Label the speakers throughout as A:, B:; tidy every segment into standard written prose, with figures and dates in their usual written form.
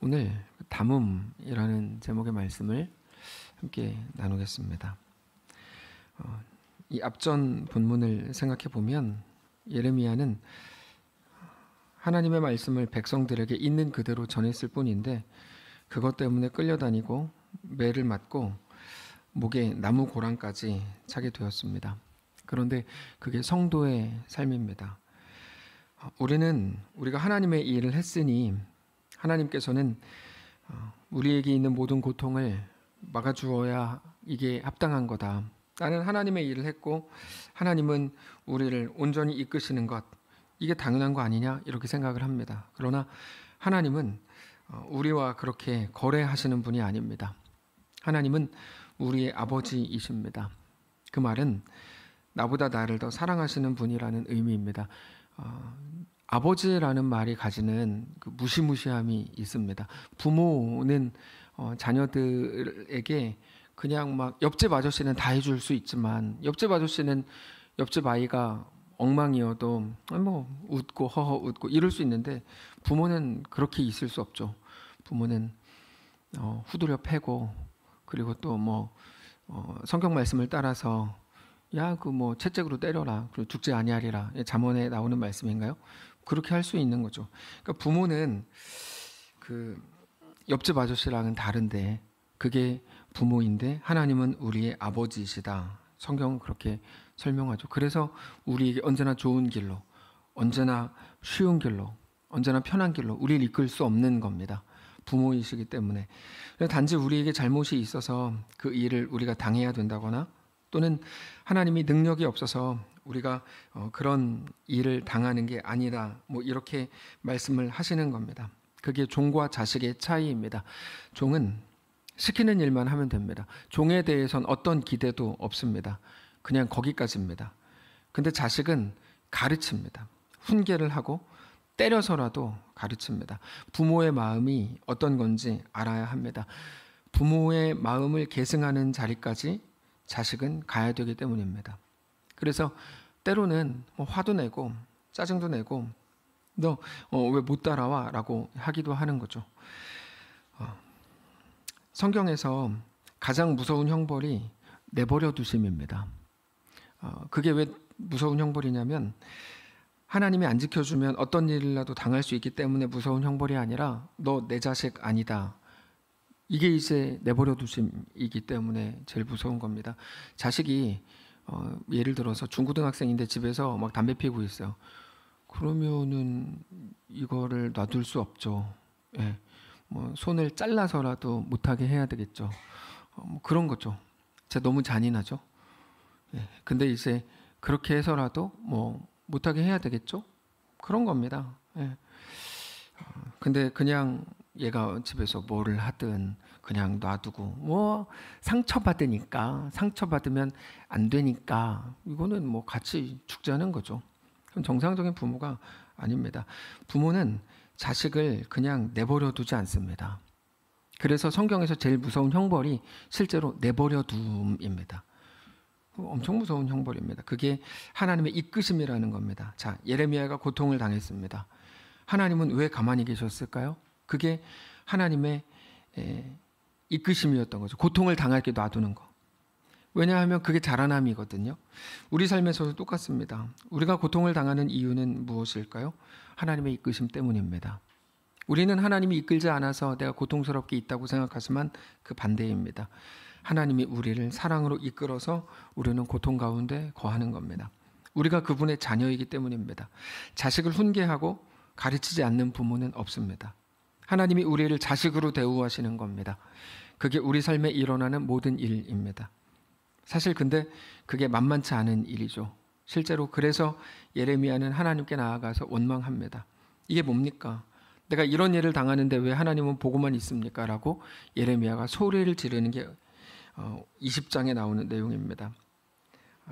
A: 오늘 담음이라는 제목의 말씀을 함께 나누겠습니다. 이 앞전 본문을 생각해 보면 예레미야는 하나님의 말씀을 백성들에게 있는 그대로 전했을 뿐인데 그것 때문에 끌려다니고 매를 맞고 목에 나무 고랑까지 차게 되었습니다. 그런데 그게 성도의 삶입니다. 우리가 하나님의 일을 했으니 하나님께서는 우리에게 있는 모든 고통을 막아주어야 이게 합당한 거다. 나는 하나님의 일을 했고 하나님은 우리를 온전히 이끄시는 것, 이게 당연한 거 아니냐 이렇게 생각을 합니다. 그러나 하나님은 우리와 그렇게 거래하시는 분이 아닙니다. 하나님은 우리의 아버지이십니다. 그 말은 나보다 나를 더 사랑하시는 분이라는 의미입니다. 아버지라는 말이 가지는 그 무시무시함이 있습니다. 부모는 자녀들에게 그냥 막 옆집 아저씨는 다 해줄 수 있지만 옆집 아저씨는 옆집 아이가 엉망이어도 뭐 웃고 허허 웃고 이럴 수 있는데 부모는 그렇게 있을 수 없죠. 부모는 후드려 패고 그리고 또 뭐 성경 말씀을 따라서 야 그 뭐 채찍으로 때려라 그리고 죽지 아니하리라 잠언에 나오는 말씀인가요? 그렇게 할 수 있는 거죠. 그러니까 부모는 그 옆집 아저씨랑은 다른데 그게 부모인데 하나님은 우리의 아버지이시다. 성경은 그렇게 설명하죠. 그래서 우리에게 언제나 좋은 길로, 언제나 쉬운 길로, 언제나 편한 길로 우리를 이끌 수 없는 겁니다. 부모이시기 때문에. 단지 우리에게 잘못이 있어서 그 일을 우리가 당해야 된다거나 또는 하나님이 능력이 없어서 우리가 그런 일을 당하는 게 아니다. 뭐 이렇게 말씀을 하시는 겁니다. 그게 종과 자식의 차이입니다. 종은 시키는 일만 하면 됩니다. 종에 대해선 어떤 기대도 없습니다. 그냥 거기까지입니다. 근데 자식은 가르칩니다. 훈계를 하고 때려서라도 가르칩니다. 부모의 마음이 어떤 건지 알아야 합니다. 부모의 마음을 계승하는 자리까지 자식은 가야 되기 때문입니다. 그래서 때로는 화도 내고 짜증도 내고 너 왜 못 따라와? 라고 하기도 하는 거죠. 성경에서 가장 무서운 형벌이 내버려 두심입니다. 그게 왜 무서운 형벌이냐면 하나님이 안 지켜주면 어떤 일이라도 당할 수 있기 때문에 무서운 형벌이 아니라 너 내 자식 아니다. 이게 이제 내버려 두심이기 때문에 제일 무서운 겁니다. 자식이 예를 들어서 중고등학생인데 집에서 막 담배 피우고 있어요. 그러면은 이거를 놔둘 수 없죠. 예. 뭐 손을 잘라서라도 못하게 해야 되겠죠. 뭐 그런 거죠. 진짜 너무 잔인하죠. 예. 근데 이제 그렇게 해서라도 뭐 못하게 해야 되겠죠. 그런 겁니다. 예. 근데 그냥 얘가 집에서 뭐를 하든 그냥 놔두고 뭐 상처받으면 안 되니까 이거는 뭐 같이 죽자는 거죠. 그럼 정상적인 부모가 아닙니다. 부모는 자식을 그냥 내버려 두지 않습니다. 그래서 성경에서 제일 무서운 형벌이 실제로 내버려 둠입니다. 엄청 무서운 형벌입니다. 그게 하나님의 이끄심이라는 겁니다. 자, 예레미야가 고통을 당했습니다. 하나님은 왜 가만히 계셨을까요? 그게 하나님의 이끄심이었던 거죠. 고통을 당하게 놔두는 거. 왜냐하면 그게 자라남이거든요. 우리 삶에서도 똑같습니다. 우리가 고통을 당하는 이유는 무엇일까요? 하나님의 이끄심 때문입니다. 우리는 하나님이 이끌지 않아서 내가 고통스럽게 있다고 생각하지만 그 반대입니다. 하나님이 우리를 사랑으로 이끌어서 우리는 고통 가운데 거하는 겁니다. 우리가 그분의 자녀이기 때문입니다. 자식을 훈계하고 가르치지 않는 부모는 없습니다. 하나님이 우리를 자식으로 대우하시는 겁니다. 그게 우리 삶에 일어나는 모든 일입니다. 사실 근데 그게 만만치 않은 일이죠. 실제로 그래서 예레미야는 하나님께 나아가서 원망합니다. 이게 뭡니까? 내가 이런 일을 당하는데 왜 하나님은 보고만 있습니까? 라고 예레미야가 소리를 지르는 게 20장에 나오는 내용입니다.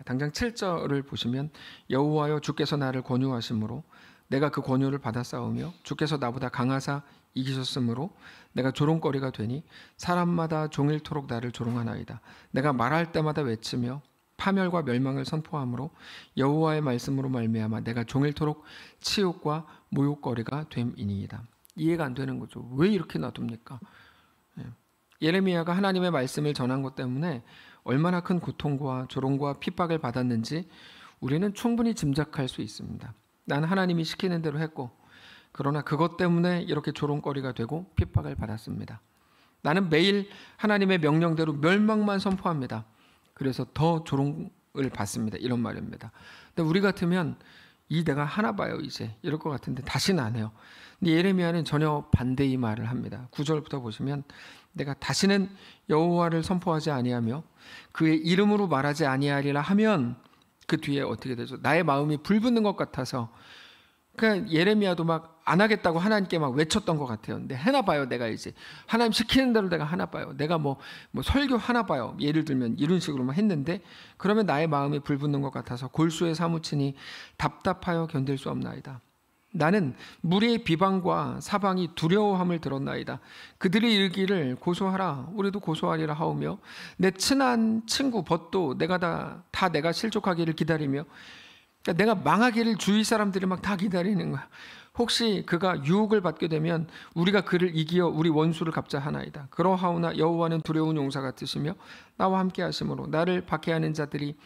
A: 당장 7절을 보시면 여호와여 주께서 나를 권유하심으로 내가 그 권유를 받아 싸우며 주께서 나보다 강하사 이기셨으므로 내가 조롱거리가 되니 사람마다 종일토록 나를 조롱하나이다. 내가 말할 때마다 외치며 파멸과 멸망을 선포함으로 여호와의 말씀으로 말미암아 내가 종일토록 치욕과 모욕거리가 됨이니이다. 이해가 안 되는 거죠. 왜 이렇게 놔둡니까? 예레미야가 하나님의 말씀을 전한 것 때문에 얼마나 큰 고통과 조롱과 핍박을 받았는지 우리는 충분히 짐작할 수 있습니다. 난 하나님이 시키는 대로 했고, 그러나 그것 때문에 이렇게 조롱거리가 되고 핍박을 받았습니다. 나는 매일 하나님의 명령대로 멸망만 선포합니다. 그래서 더 조롱을 받습니다. 이런 말입니다. 근데 우리 같으면 내가 하나 봐요 이제 이럴 것 같은데 다시는 안 해요. 근데 예레미야는 전혀 반대의 말을 합니다. 9절부터 보시면 내가 다시는 여호와를 선포하지 아니하며 그의 이름으로 말하지 아니하리라 하면 그 뒤에 어떻게 되죠? 나의 마음이 불붙는 것 같아서. 그러니까 예레미야도 막 안 하겠다고 하나님께 막 외쳤던 것 같아요. 근데 하나 봐요 내가 이제 하나님 시키는 대로 내가 하나 봐요. 내가 뭐 설교 하나 봐요. 예를 들면 이런 식으로만 했는데 그러면 나의 마음이 불붙는 것 같아서 골수에 사무치니 답답하여 견딜 수 없나이다. 나는 무리의 비방과 사방이 두려워함을 들었나이다. 그들이 이르기를 고소하라 우리도 고소하리라 하오며 내 친한 친구 벗도 내가 다 내가 실족하기를 기다리며, 그러니까 내가 망하기를 주위 사람들이 막 다 기다리는 거야. 혹시 그가 유혹을 받게 되면 우리가 그를 이기어 우리 원수를 갚자 하나이다. 그러하오나 여호와는 두려운 용사 같으시며 나와 함께 하심으로 나를 박해하는 자들이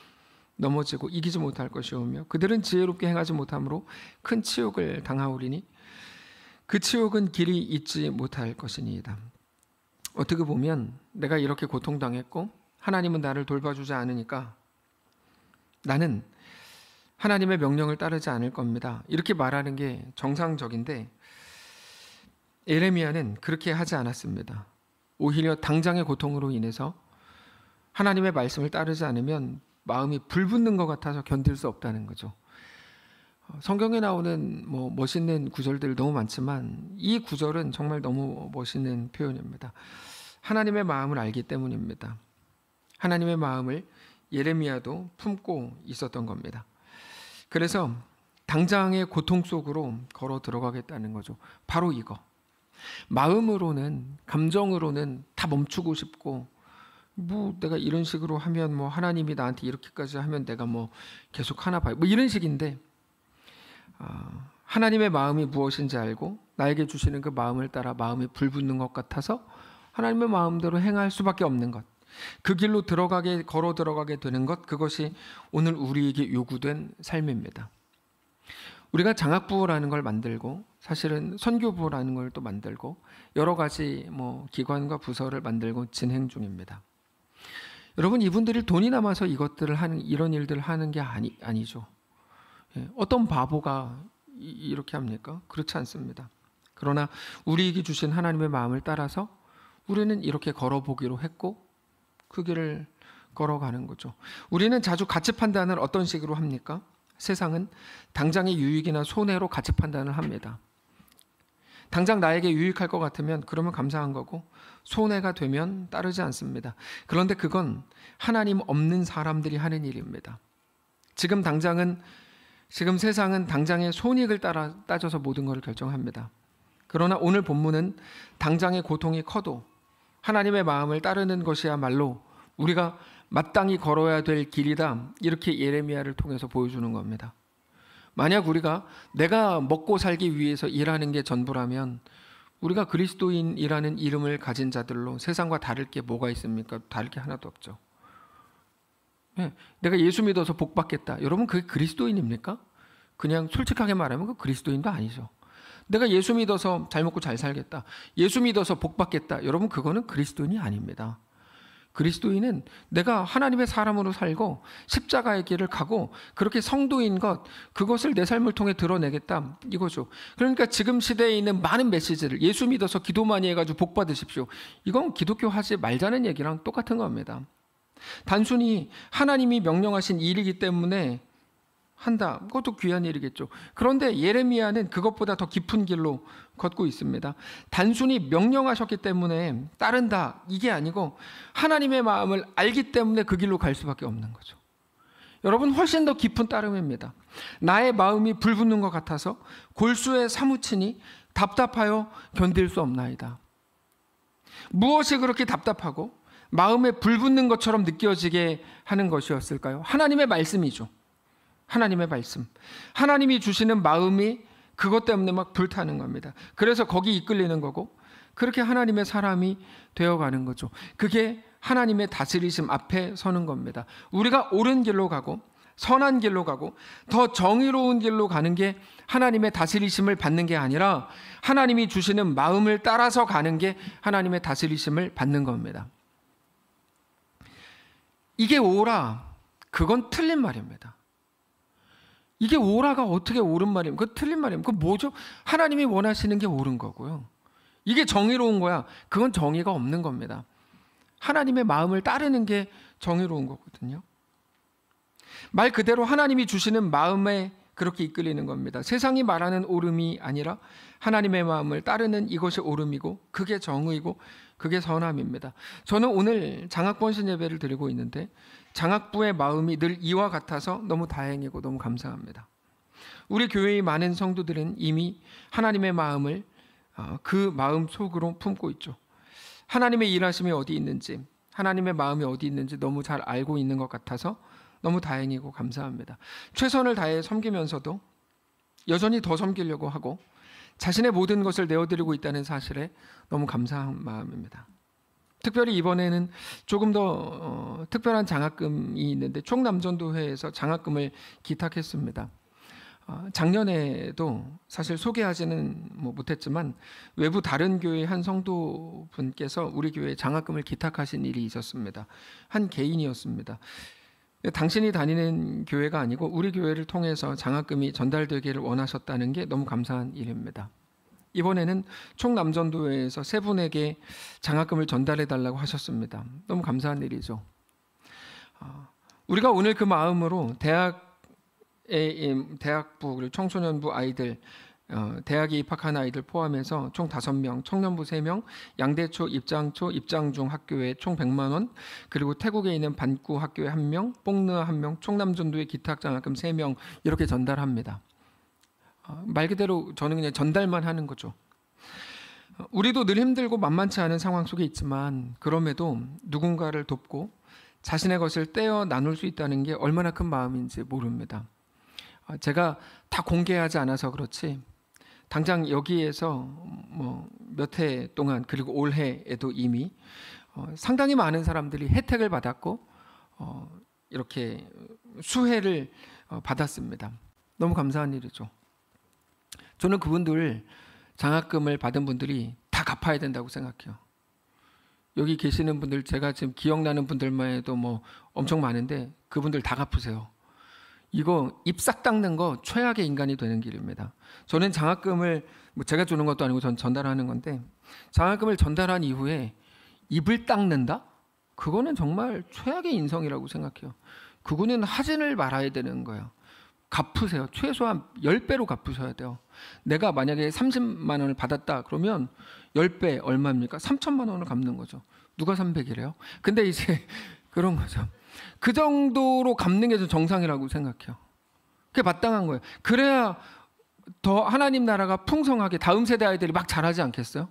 A: 넘어지고 이기지 못할 것이오며 그들은 지혜롭게 행하지 못하므로 큰 치욕을 당하오리니 그 치욕은 길이 잊지 못할 것이니이다. 어떻게 보면 내가 이렇게 고통당했고 하나님은 나를 돌봐주지 않으니까 나는 하나님의 명령을 따르지 않을 겁니다. 이렇게 말하는 게 정상적인데 예레미야는 그렇게 하지 않았습니다. 오히려 당장의 고통으로 인해서 하나님의 말씀을 따르지 않으면 마음이 불붙는 것 같아서 견딜 수 없다는 거죠. 성경에 나오는 멋있는 구절들 너무 많지만 이 구절은 정말 너무 멋있는 표현입니다. 하나님의 마음을 알기 때문입니다. 하나님의 마음을 예레미야도 품고 있었던 겁니다. 그래서 당장의 고통 속으로 걸어 들어가겠다는 거죠. 바로 이거. 마음으로는, 감정으로는 다 멈추고 싶고, 내가 이런 식으로 하면 하나님이 나한테 이렇게까지 하면 내가 계속 하나 봐요. 이런 식인데, 하나님의 마음이 무엇인지 알고 나에게 주시는 그 마음을 따라 마음이 불붙는 것 같아서 하나님의 마음대로 행할 수밖에 없는 것. 그 길로 걸어 들어가게 되는 것, 그것이 오늘 우리에게 요구된 삶입니다. 우리가 장학부라는 걸 만들고 사실은 선교부라는 걸 또 만들고 여러 가지 기관과 부서를 만들고 진행 중입니다. 여러분, 이분들이 돈이 남아서 이런 일들을 하는 게 아니죠. 어떤 바보가 이렇게 합니까? 그렇지 않습니다. 그러나 우리에게 주신 하나님의 마음을 따라서 우리는 이렇게 걸어보기로 했고 그 길을 걸어가는 거죠. 우리는 자주 가치 판단을 어떤 식으로 합니까? 세상은 당장의 유익이나 손해로 가치 판단을 합니다. 당장 나에게 유익할 것 같으면 그러면 감사한 거고 손해가 되면 따르지 않습니다. 그런데 그건 하나님 없는 사람들이 하는 일입니다. 지금 세상은 당장의 손익을 따져서 모든 것을 결정합니다. 그러나 오늘 본문은 당장의 고통이 커도 하나님의 마음을 따르는 것이야말로 우리가 마땅히 걸어야 될 길이다. 이렇게 예레미야를 통해서 보여주는 겁니다. 만약 내가 먹고 살기 위해서 일하는 게 전부라면 우리가 그리스도인이라는 이름을 가진 자들로 세상과 다를 게 뭐가 있습니까? 다를 게 하나도 없죠. 내가 예수 믿어서 복 받겠다. 여러분, 그게 그리스도인입니까? 그냥 솔직하게 말하면 그 그리스도인도 아니죠. 내가 예수 믿어서 잘 먹고 잘 살겠다. 예수 믿어서 복 받겠다. 여러분, 그거는 그리스도인이 아닙니다. 그리스도인은 내가 하나님의 사람으로 살고 십자가의 길을 가고 그렇게 성도인 그것을 내 삶을 통해 드러내겠다, 이거죠. 그러니까 지금 시대에 있는 많은 메시지를 예수 믿어서 기도 많이 해가지고 복 받으십시오, 이건 기독교 하지 말자는 얘기랑 똑같은 겁니다. 단순히 하나님이 명령하신 일이기 때문에 한다, 그것도 귀한 일이겠죠. 그런데 예레미야는 그것보다 더 깊은 길로 걷고 있습니다. 단순히 명령하셨기 때문에 따른다, 이게 아니고 하나님의 마음을 알기 때문에 그 길로 갈 수밖에 없는 거죠. 여러분, 훨씬 더 깊은 따름입니다. 나의 마음이 불붙는 것 같아서 골수에 사무치니 답답하여 견딜 수 없나이다. 무엇이 그렇게 답답하고 마음에 불붙는 것처럼 느껴지게 하는 것이었을까요? 하나님의 말씀이죠. 하나님의 말씀. 하나님이 주시는 마음이 그것 때문에 막 불타는 겁니다. 그래서 거기 이끌리는 거고 그렇게 하나님의 사람이 되어가는 거죠. 그게 하나님의 다스리심 앞에 서는 겁니다. 우리가 옳은 길로 가고 선한 길로 가고 더 정의로운 길로 가는 게 하나님의 다스리심을 받는 게 아니라 하나님이 주시는 마음을 따라서 가는 게 하나님의 다스리심을 받는 겁니다. 이게 옳아, 그건 틀린 말입니다. 이게 옳아가 어떻게 옳은 말입니까? 그건 틀린 말입니다. 그건 뭐죠? 하나님이 원하시는 게 옳은 거고요. 이게 정의로운 거야, 그건 정의가 없는 겁니다. 하나님의 마음을 따르는 게 정의로운 거거든요. 말 그대로 하나님이 주시는 마음에 그렇게 이끌리는 겁니다. 세상이 말하는 옳음이 아니라 하나님의 마음을 따르는 이것이 옳음이고 그게 정의고 그게 선함입니다. 저는 오늘 장학번신 예배를 드리고 있는데 장학부의 마음이 늘 이와 같아서 너무 다행이고 너무 감사합니다. 우리 교회의 많은 성도들은 이미 하나님의 마음을 그 마음 속으로 품고 있죠. 하나님의 일하심이 어디 있는지, 하나님의 마음이 어디 있는지 너무 잘 알고 있는 것 같아서 너무 다행이고 감사합니다. 최선을 다해 섬기면서도 여전히 더 섬기려고 하고 자신의 모든 것을 내어드리고 있다는 사실에 너무 감사한 마음입니다. 특별히 이번에는 조금 더 특별한 장학금이 있는데 총남전도회에서 장학금을 기탁했습니다. 작년에도 사실 소개하지는 못했지만 외부 다른 교회 한 성도분께서 우리 교회에 장학금을 기탁하신 일이 있었습니다. 한 개인이었습니다. 당신이 다니는 교회가 아니고 우리 교회를 통해서 장학금이 전달되기를 원하셨다는 게 너무 감사한 일입니다. 이번에는 총남전도회에서 세 분에게 장학금을 전달해 달라고 하셨습니다. 너무 감사한 일이죠. 우리가 오늘 그 마음으로 대학부 그리고 청소년부 아이들, 대학에 입학한 아이들 포함해서 총 5명, 청년부 3명, 양대초, 입장초, 입장중 학교에 총 100만 원, 그리고 태국에 있는 반구 학교에 1명, 뽕르아 1명, 총남전도회 기탁장학금 3명 이렇게 전달합니다. 말 그대로 저는 그냥 전달만 하는 거죠. 우리도 늘 힘들고 만만치 않은 상황 속에 있지만 그럼에도 누군가를 돕고 자신의 것을 떼어 나눌 수 있다는 게 얼마나 큰 마음인지 모릅니다. 제가 다 공개하지 않아서 그렇지 당장 여기에서 몇 해 동안 그리고 올해에도 이미 상당히 많은 사람들이 혜택을 받았고 이렇게 수혜를 받았습니다. 너무 감사한 일이죠. 저는 그분들 장학금을 받은 분들이 다 갚아야 된다고 생각해요. 여기 계시는 분들 제가 지금 기억나는 분들만 해도 엄청 많은데 그분들 다 갚으세요. 이거 입 싹 닦는 거 최악의 인간이 되는 길입니다. 저는 장학금을 제가 주는 것도 아니고 전 전달하는 건데 장학금을 전달한 이후에 입을 닦는다? 그거는 정말 최악의 인성이라고 생각해요. 그거는 하진을 말아야 되는 거예요. 갚으세요. 최소한 10배로 갚으셔야 돼요. 내가 만약에 30만 원을 받았다 그러면 10배 얼마입니까? 3천만 원을 갚는 거죠. 누가 300이래요? 근데 이제 그런 거죠. 그 정도로 갚는 게 좀 정상이라고 생각해요. 그게 마땅한 거예요. 그래야 더 하나님 나라가 풍성하게 다음 세대 아이들이 막 자라지 않겠어요?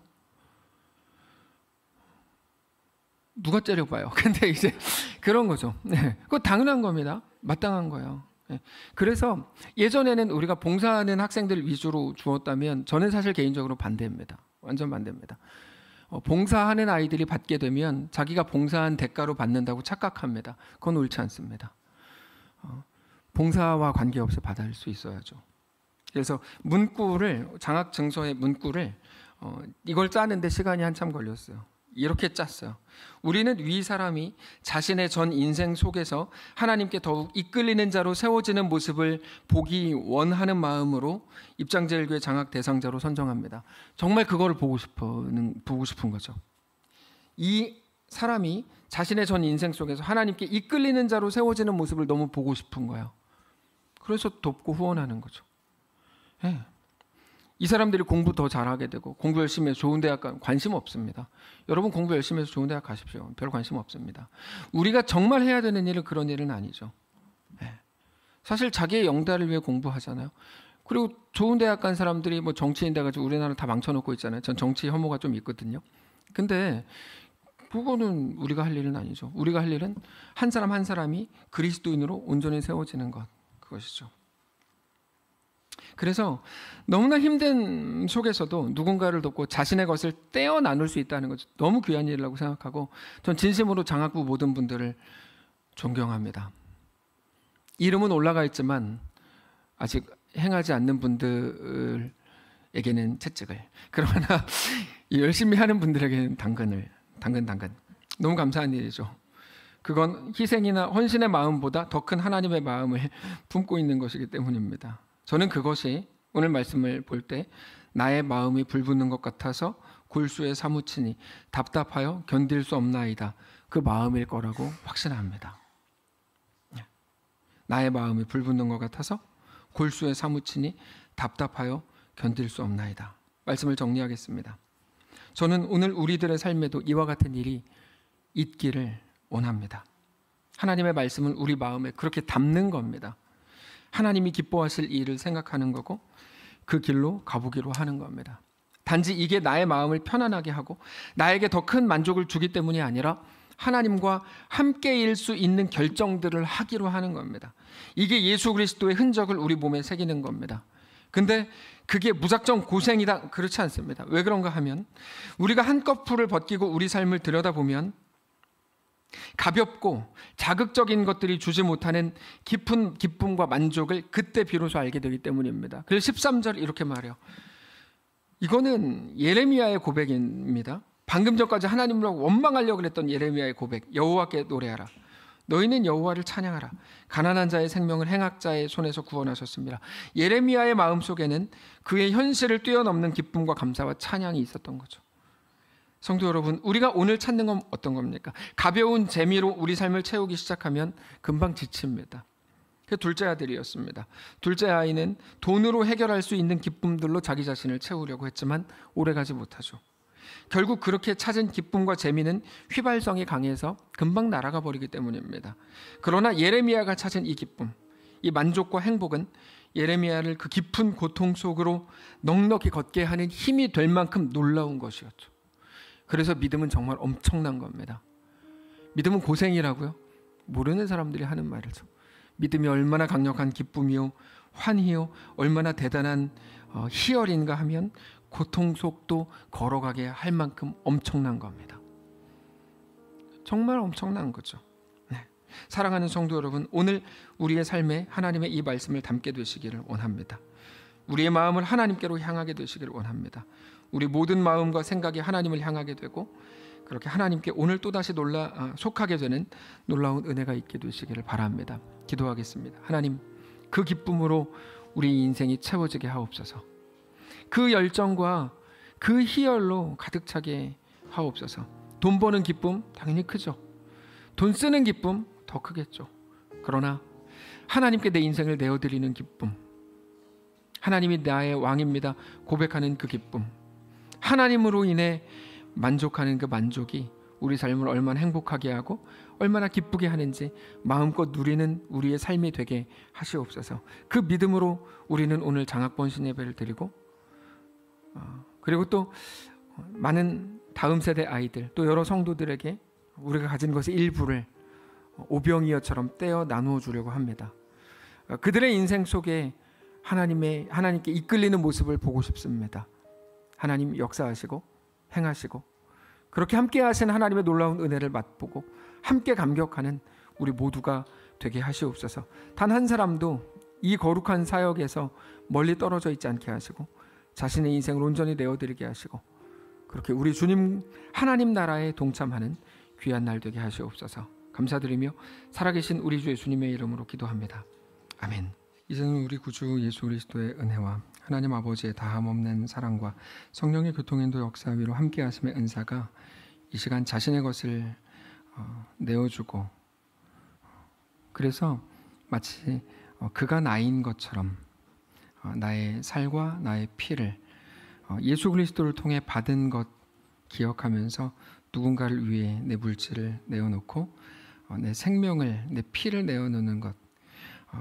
A: 누가 째려봐요. 근데 이제 그런 거죠. 네. 그거 당연한 겁니다. 마땅한 거예요. 네. 그래서 예전에는 우리가 봉사하는 학생들 위주로 주었다면 저는 사실 개인적으로 반대입니다. 완전 반대입니다. 봉사하는 아이들이 받게 되면 자기가 봉사한 대가로 받는다고 착각합니다. 그건 옳지 않습니다. 봉사와 관계없이 받을 수 있어야죠. 그래서 문구를 장학증서의 문구를 이걸 짜는데 시간이 한참 걸렸어요. 이렇게 짰어요. 우리는 위 사람이 자신의 전 인생 속에서 하나님께 더욱 이끌리는 자로 세워지는 모습을 보기 원하는 마음으로 입장제일교회 장학 대상자로 선정합니다. 정말 그거를 보고 싶은 거죠. 이 사람이 자신의 전 인생 속에서 하나님께 이끌리는 자로 세워지는 모습을 너무 보고 싶은 거예요. 그래서 돕고 후원하는 거죠. 네. 이 사람들이 공부 더 잘하게 되고 공부 열심히 해서 좋은 대학 가면 관심 없습니다. 여러분 공부 열심히 해서 좋은 대학 가십시오. 별 관심 없습니다. 우리가 정말 해야 되는 일은 그런 일은 아니죠. 네. 사실 자기의 영달을 위해 공부하잖아요. 그리고 좋은 대학 간 사람들이 정치인 돼가지고 우리나라 다 망쳐놓고 있잖아요. 전 정치 혐오가 좀 있거든요. 근데 그거는 우리가 할 일은 아니죠. 우리가 할 일은 한 사람 한 사람이 그리스도인으로 온전히 세워지는 것, 그것이죠. 그래서 너무나 힘든 속에서도 누군가를 돕고 자신의 것을 떼어 나눌 수 있다는 것은 너무 귀한 일이라고 생각하고, 전 진심으로 장학부 모든 분들을 존경합니다. 이름은 올라가 있지만 아직 행하지 않는 분들에게는 채찍을, 그러나 열심히 하는 분들에게는 당근. 너무 감사한 일이죠. 그건 희생이나 헌신의 마음보다 더 큰 하나님의 마음을 품고 있는 것이기 때문입니다. 저는 그것이 오늘 말씀을 볼 때 나의 마음이 불붙는 것 같아서 골수에 사무치니 답답하여 견딜 수 없나이다, 그 마음일 거라고 확신합니다. 나의 마음이 불붙는 것 같아서 골수에 사무치니 답답하여 견딜 수 없나이다. 말씀을 정리하겠습니다. 저는 오늘 우리들의 삶에도 이와 같은 일이 있기를 원합니다. 하나님의 말씀은 우리 마음에 그렇게 담는 겁니다. 하나님이 기뻐하실 일을 생각하는 거고 그 길로 가보기로 하는 겁니다. 단지 이게 나의 마음을 편안하게 하고 나에게 더 큰 만족을 주기 때문이 아니라 하나님과 함께일 수 있는 결정들을 하기로 하는 겁니다. 이게 예수 그리스도의 흔적을 우리 몸에 새기는 겁니다. 근데 그게 무작정 고생이다, 그렇지 않습니다. 왜 그런가 하면 우리가 한꺼풀을 벗기고 우리 삶을 들여다보면 가볍고 자극적인 것들이 주지 못하는 깊은 기쁨과 만족을 그때 비로소 알게 되기 때문입니다. 그래서 13절 이렇게 말해요. 이거는 예레미야의 고백입니다. 방금 전까지 하나님을 원망하려고 그랬던 예레미야의 고백. 여호와께 노래하라. 너희는 여호와를 찬양하라. 가난한 자의 생명을 행악자의 손에서 구원하셨습니다. 예레미야의 마음속에는 그의 현실을 뛰어넘는 기쁨과 감사와 찬양이 있었던 거죠. 성도 여러분, 우리가 오늘 찾는 건 어떤 겁니까? 가벼운 재미로 우리 삶을 채우기 시작하면 금방 지칩니다. 그 둘째 아들이었습니다. 둘째 아이는 돈으로 해결할 수 있는 기쁨들로 자기 자신을 채우려고 했지만 오래가지 못하죠. 결국 그렇게 찾은 기쁨과 재미는 휘발성이 강해서 금방 날아가 버리기 때문입니다. 그러나 예레미야가 찾은 이 기쁨, 이 만족과 행복은 예레미야를 그 깊은 고통 속으로 넉넉히 걷게 하는 힘이 될 만큼 놀라운 것이었죠. 그래서 믿음은 정말 엄청난 겁니다. 믿음은 고생이라고요? 모르는 사람들이 하는 말이죠. 믿음이 얼마나 강력한 기쁨이요, 환희요, 얼마나 대단한 희열인가 하면 고통 속도 걸어가게 할 만큼 엄청난 겁니다. 정말 엄청난 거죠. 네. 사랑하는 성도 여러분, 오늘 우리의 삶에 하나님의 이 말씀을 담게 되시기를 원합니다. 우리의 마음을 하나님께로 향하게 되시기를 원합니다. 우리 모든 마음과 생각이 하나님을 향하게 되고 그렇게 하나님께 오늘 또다시 속하게 되는 놀라운 은혜가 있게 되시기를 바랍니다. 기도하겠습니다. 하나님, 그 기쁨으로 우리 인생이 채워지게 하옵소서. 그 열정과 그 희열로 가득 차게 하옵소서. 돈 버는 기쁨 당연히 크죠. 돈 쓰는 기쁨 더 크겠죠. 그러나 하나님께 내 인생을 내어드리는 기쁨, 하나님이 나의 왕입니다 고백하는 그 기쁨, 하나님으로 인해 만족하는 그 만족이 우리 삶을 얼마나 행복하게 하고 얼마나 기쁘게 하는지 마음껏 누리는 우리의 삶이 되게 하시옵소서. 그 믿음으로 우리는 오늘 장학번신 예배를 드리고 그리고 또 많은 다음 세대 아이들, 또 여러 성도들에게 우리가 가진 것의 일부를 오병이어처럼 떼어 나누어 주려고 합니다. 그들의 인생 속에 하나님께 이끌리는 모습을 보고 싶습니다. 하나님 역사하시고 행하시고 그렇게 함께 하신 하나님의 놀라운 은혜를 맛보고 함께 감격하는 우리 모두가 되게 하시옵소서. 단 한 사람도 이 거룩한 사역에서 멀리 떨어져 있지 않게 하시고 자신의 인생을 온전히 내어드리게 하시고 그렇게 우리 주님 하나님 나라에 동참하는 귀한 날 되게 하시옵소서. 감사드리며 살아계신 우리 주 예수님의 이름으로 기도합니다. 아멘. 이제는 우리 구주 예수 그리스도의 은혜와 하나님 아버지의 다함없는 사랑과 성령의 교통인도 역사 위로 함께 하심의 은사가 이 시간 자신의 것을 내어주고 그래서 마치 그가 나인 것처럼 나의 살과 나의 피를 예수 그리스도를 통해 받은 것 기억하면서 누군가를 위해 내 물질을 내어놓고 내 생명을, 내 피를 내어놓는 것,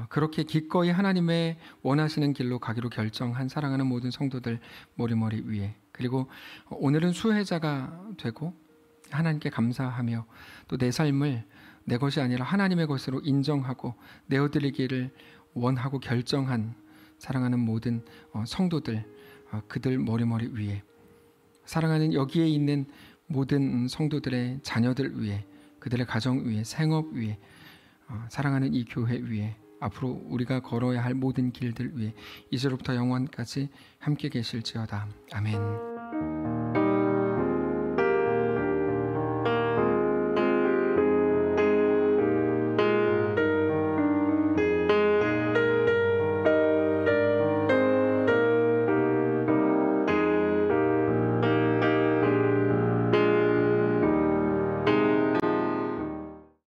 A: 그렇게 기꺼이 하나님의 원하시는 길로 가기로 결정한 사랑하는 모든 성도들 머리머리 위에, 그리고 오늘은 수혜자가 되고 하나님께 감사하며 또 내 삶을 내 것이 아니라 하나님의 것으로 인정하고 내어드리기를 원하고 결정한 사랑하는 모든 성도들, 그들 머리머리 위에, 사랑하는 여기에 있는 모든 성도들의 자녀들 위에, 그들의 가정 위에, 생업 위에, 사랑하는 이 교회 위에, 앞으로 우리가 걸어야 할 모든 길들 위에 이제로부터 영원까지 함께 계실지어다. 아멘.